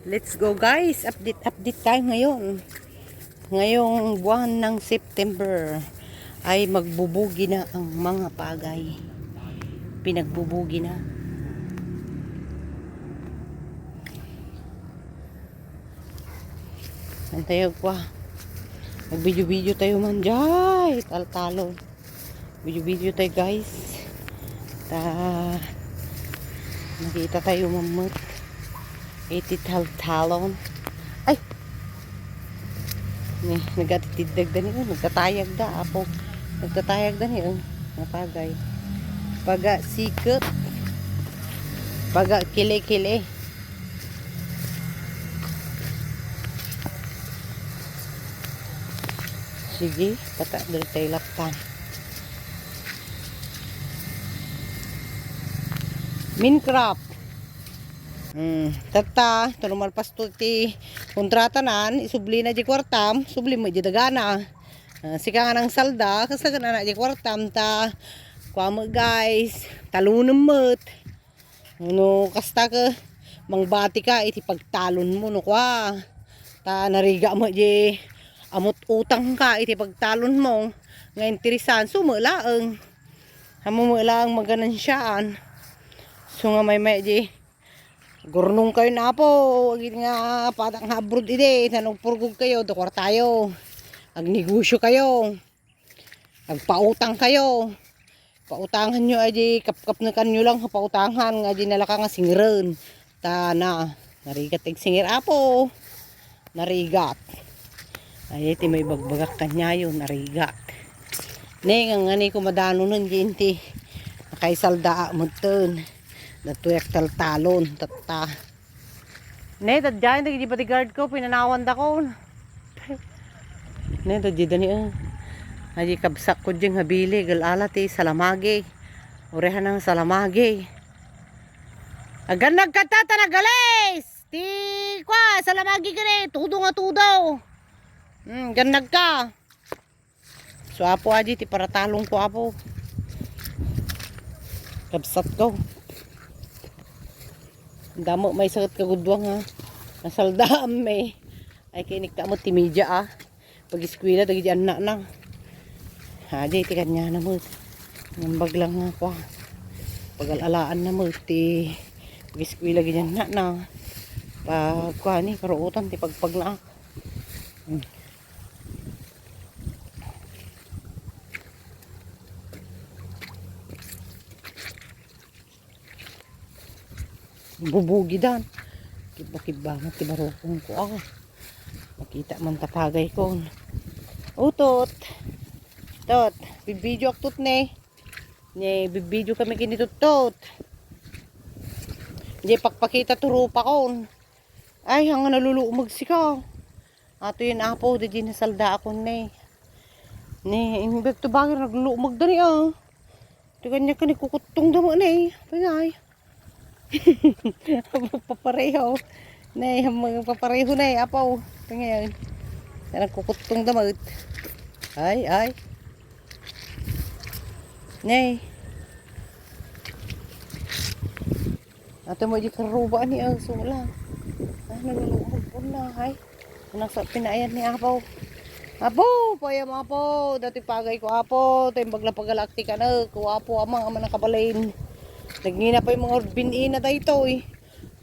Let's go guys. Update tayo ngayon. Ngayong buwan ng September ay magbubugi na ang mga pagay. Pinagbubugi na. Antayo ko. Mag-video tayo man dyan. Talo-talo. Video tayo guys. Nakita tayo mamut. 80 talon. Ay! Nagatidag da niyo. Nagtatayag da. Apo. Nagtatayag da niyo. Napagay. Paga sikot. Paga kile-kile. Sige. Pata dari tayo laptan. Minecraft. Tata, tunumal pasto ti kontrata nan, isubli na di kwartam, subli mo di dagana. Sika nga ng salda, kasaga na di kwartam ta, kwa mo guys, talunam mo't. No, kasta ka, mangbati ka, iti pagtalon mo, no kwa. Ta, nariga mo di, amot utang ka, iti pagtalon mo. Nga interesan, sumulaang. Hamumulaang maganansiyaan. So nga may di, gurnong kayo na po, agit nga patang abroad ide, tanong purgog kayo, dokor tayo, agnegosyo kayo, agpautang kayo, pautangan nyo ay kap-kap na kanyo lang, pautangan nga di nalaka nga singren, ta na, narigat ag singir apo, narigat, ay iti may bagbagak kanya yun, narigat, nga ni kumadano nun, ginti, nakaisalda amutun, natuyak talon tata. Ne tadyan di bodyguard ko pinanawan da ko. Ne tadyan ni aji kabsak ko jeng habili galala ti salamage. Orehan ng salamage. Agan nagkatata na galis. Ti kwa salamage gani tudo nga tudo. Ganag ka. So apo aji ti para talong ko apo. Kabsat ko. Damo may sakit kagudwang ha. Nasaldaan may. Ay kinik ta mo timidya pag-eskwela dagi di anak na. Ha di ti kanya na mo. Ngambag lang nga kwa. Pag-alalaan na mo ti pag-eskwela gi anak na. Pag kwa ni karuotan ti pagpaglaak. Bubugi dan. Kiba-kiba mo tibarokong ko makita man tapagay ko. Utot. Tot. Bibidyo ak tot ne. Ne bibidyo kami kinitutot. Di pakpakita turupa ko. Ay hanga naluluumag sika. Ato yun apo di nasalda ako ne. Ne imbek to bagay nagluluumag dani Di kanya ka ni kukutong damo ne. Pangay. Papareho na mga papareho na apaw ngayon nagkukutong damag ay nay ato mo di karuba ni sula nalulubog po na ay nasa pinayan ni apaw payam apo dati pagay ko apo tayo bagla pagalakti ka na ko apo amang aman nakabalain. Nagngina pa yung mga binina tayo ito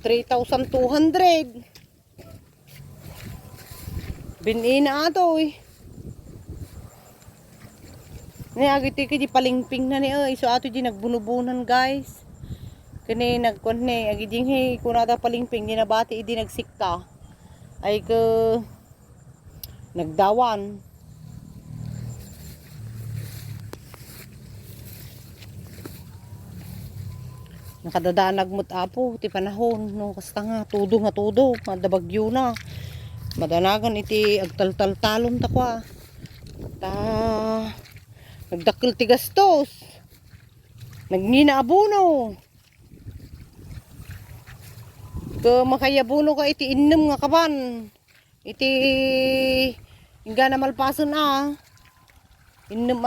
3,200. Binina ato Niagiti ka di palingping na ni So ato di nagbunubunan guys. Kani nagkuan ni agiding hey kunada palingping di nabati di nagsikta. Ay ke nagdawan. Nakadadaan nagmut apo ti panahon no kasta nga tudo madabagyo na madanagan iti agtaltaltalon ta kwa ta nagdakkel ti gastos nagngina abono ke makayabono ka iti innem nga kaban iti ingga na malpason innem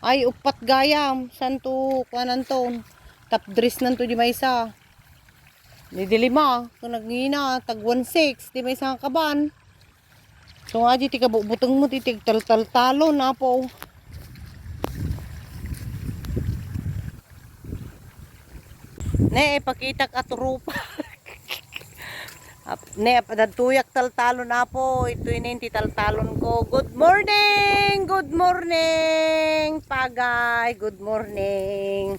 ay upat gayam santo kanan ton top dress nanto di maysa Ni di 5, kung nagngina, tag 1.6, di may isang kaban. So nga di, tika butang mo, titig tal-tal-talo na po. Ne, pakita ka turupa. Ne, padatuyak tal-talo na po. Ito yun yung tital-talon ko. Good morning! Good morning! Pagay, good morning.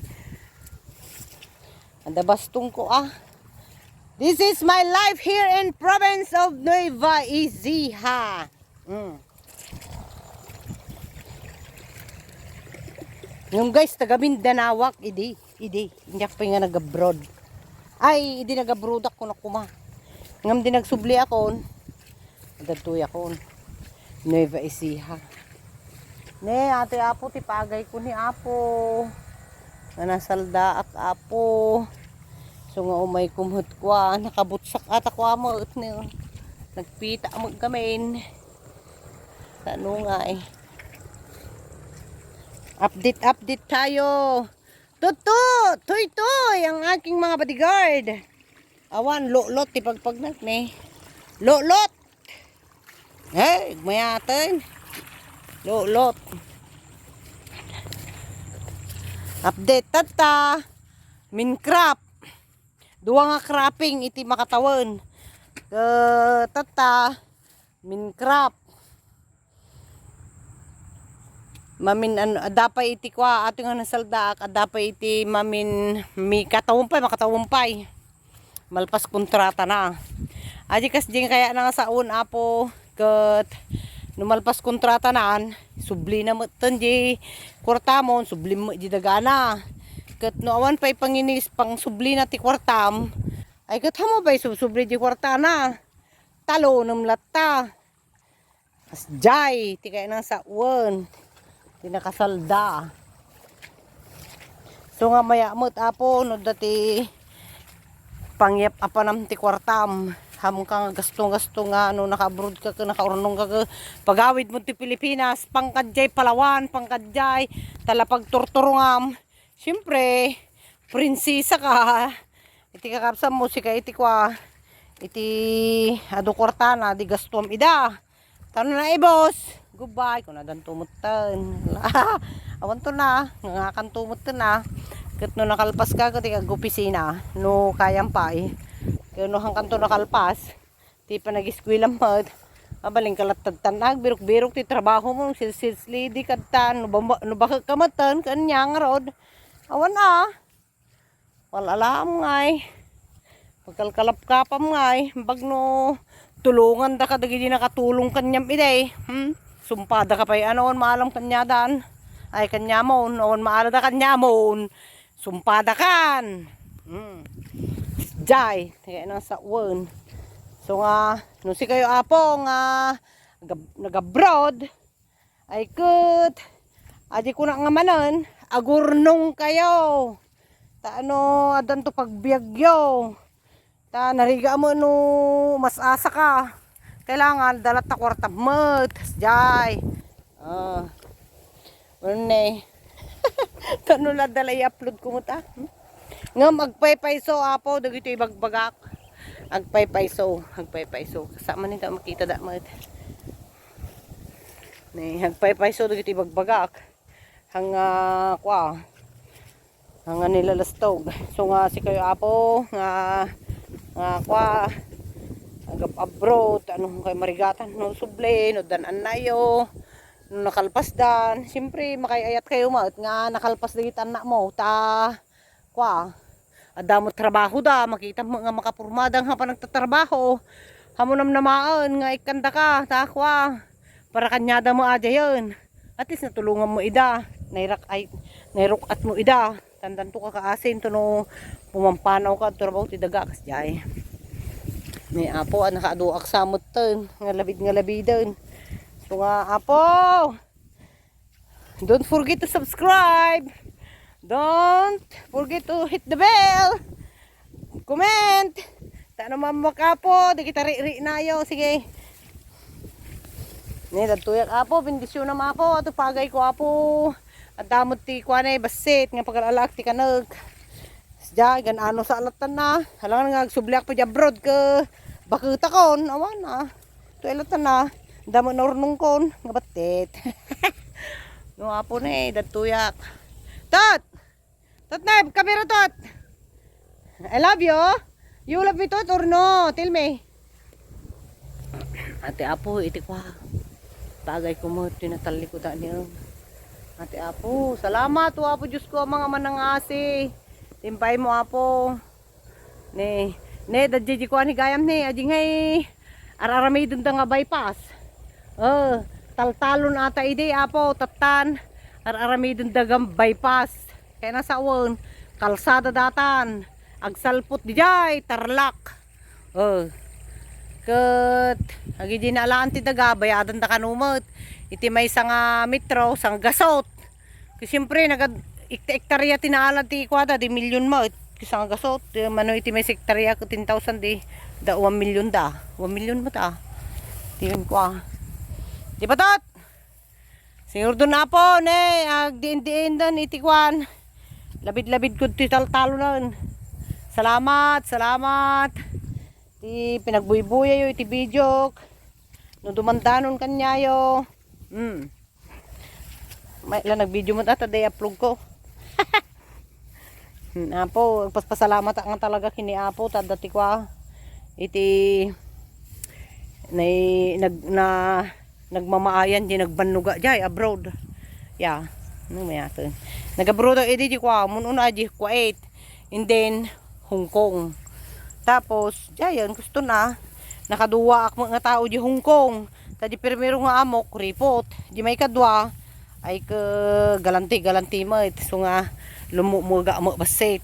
Anda bastong ko This is my life here in province of Nueva Ecija. Yung guys, taga Mindanawak, hindi ako pa nga nag-abroad. Ay, hindi nag-abroad ako na kuma. Ngam din nagsubli ako. Nagatuy ako. Nueva Ecija. Ne, ate apo, tipagay ko ni apo. Nasalda ak apo. So nga umay kumhut ko nakabutsak ata ko mo nagpita mo gamin. Ano nga Update tayo. Toy ang aking mga bodyguard. Awan lolot tipagpagnak ni. Lolot. Mayaten. Lolot. Update tata. Minecraft. Duwa nga cropping iti makatawan. Tata Minecraft. Mamin adapay iti kwa ato nga nasalda adapay iti mamin mi makatawampay. Malpas kontrata na. Aji kas ding kaya na nga saon apo ket numalpas kontrata naan subli na metten di kwartamon subli mo di dagana. Ket no awan pay panginis pang subli na ti kwartam ay ket hamo bay subli di kwartana talo num latta asjay ti kaya na saon ti nakasalda. So nga maya met apo no dati pangyap apanam ti kwartam hamon ka nga gasto nga naka-abroad ka nakaurnong ka pagawid mo ti Pilipinas pangkadjay Palawan pangkadjay talapag turturungam. Siyempre, prinsesa ka. Iti kakapsam mo si ka iti kwa. Iti adu kwartana di gastom ida. Tano na boss. Goodbye. Kung nadan tumutan. Awan to na. Ngakan tumutan na. Kat no nakalpas ka kati kagupisina. No kayang pa Kaya no hangkan to nakalpas. Ti pa nag-eskwila mo. Abaling kalatad tanag. Birok-birok ti trabaho mo. Silsili di katan. No baka kamatan. Kanyang rod. Awan wala alam ngay pagkalkalap-kapam ngay bagno tulungan da ka dagi nakatulong kanyam iday sumpada ka pay anon maalam kanyadan ay kanyamon awan maala da kanyamon sumpada kan jay kaya na sa uwan. So nga no si kayo apo nga nag-abroad ay good adi ko na nga manon agurnong kayo. Taano adan to pagbiagyo. Ta nariga mo no mas asa ka. Kailangan dalat ta kwarta met. Jay. Unne. Kano la dala i-upload ko mo ta? Nga magpaypayso apo dagito ibagbagak. Agpaypayso. Kasama nito makita da met. Ni agpaypayso dagito ibagbagak. Hanga nilalastog. So nga si kayo apo nga agap abroad anong kay marigatan no suble no danan nayo no nakalpas dan siyempre makayayat kayo maut nga nakalpas digit anak mo ta adamo trabaho da makita mo nga makapurmadang ha pa nagtatrabaho hamonam namaan nga ikanda ka ta para kanyada mo adya yun at least natulungan mo ida nairok at mo ida tandan to kakaasin to no pumampanaw ka trabaho ti daga kas jay may apo nakaduak samot ten nga labid so nga apo don't forget to subscribe, don't forget to hit the bell, comment ta naman makapo di kita ri nayo sige ni datuyak apo bendisyon na mapo ato pagay ko apo at damot ti kuanay basit nga pagalalak ti kanag Diyan, ganano sa alatan na. Halang nga, subliak pa dyan abroad ka. Bakita kon, awan na. Ito alatan na. Damo na urnong kon. Nga batit. No, apo na eh, datuyak. Tot! Tot na, kamera tot! I love you. You love me tot or no? Tell me. Ate apo, iti kwa. Tagay ko mo, tinatali ko da niyo. Ate apo, salamat o apo Diyos ko, mga manangasi. Timpay mo apo. Ne, dadji ko ani gayam ne, ading ngay araramay dun nga bypass. Taltalon ata ide apo, tatan. Araramay dun dagam bypass. Kaya nasa awon, kalsada datan. Agsalpot di jay, tarlak. Ket, agi di naalaan ti daga, bayadan da kanumot. Iti may nga metro, sang gasot. Kasi siyempre, hektarya tinaalan ti kwada, di milyon mo. Kisang gasot, mano iti may hektarya ko 10,000 di, da 1 milyon da. 1 milyon mo ta. Tiyon ko Di ba tot? Sigur doon na po, ne, agdiin-diin doon, iti kwan. Labid-labid ko ti talo na. Salamat, salamat. Ti pinagbuy-buya yo, iti video. No dumandanon kanyayo. May lang nag-video mo ata, day upload ko. Apo, paspasalamat ang talaga kini Apo, tadati ko iti nagmamaayan di nagbanuga jay abroad. Yeah, no may ato. Nag-abroad edi di ko mununa di Kuwait, and then Hong Kong. Tapos, jayan gusto na nakaduwa ak mga tao di Hong Kong. Tadi primero nga amok report, di may kadwa ay ke galanti mo so nga lumuga mo basit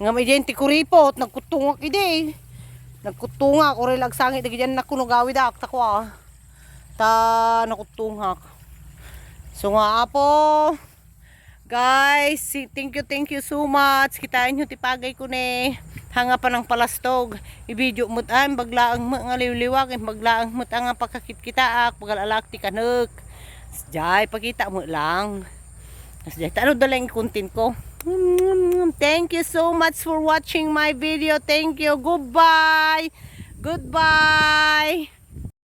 nga may gente ko report nagkutungak ide nagkutungak ore lag sangit diyan nakuno gawi dak takwa ta nakutungak so nga apo guys thank you so much kitain nyo tipagay ko ne hanga pa ng palastog i-video mo an baglaang mo nga liwliwag baglaang mo nga pagkakit kita ak pagalalak ti kanuk jay pakita mo lang jay talo dalang content ko. Thank you so much for watching my video. Thank you. Goodbye.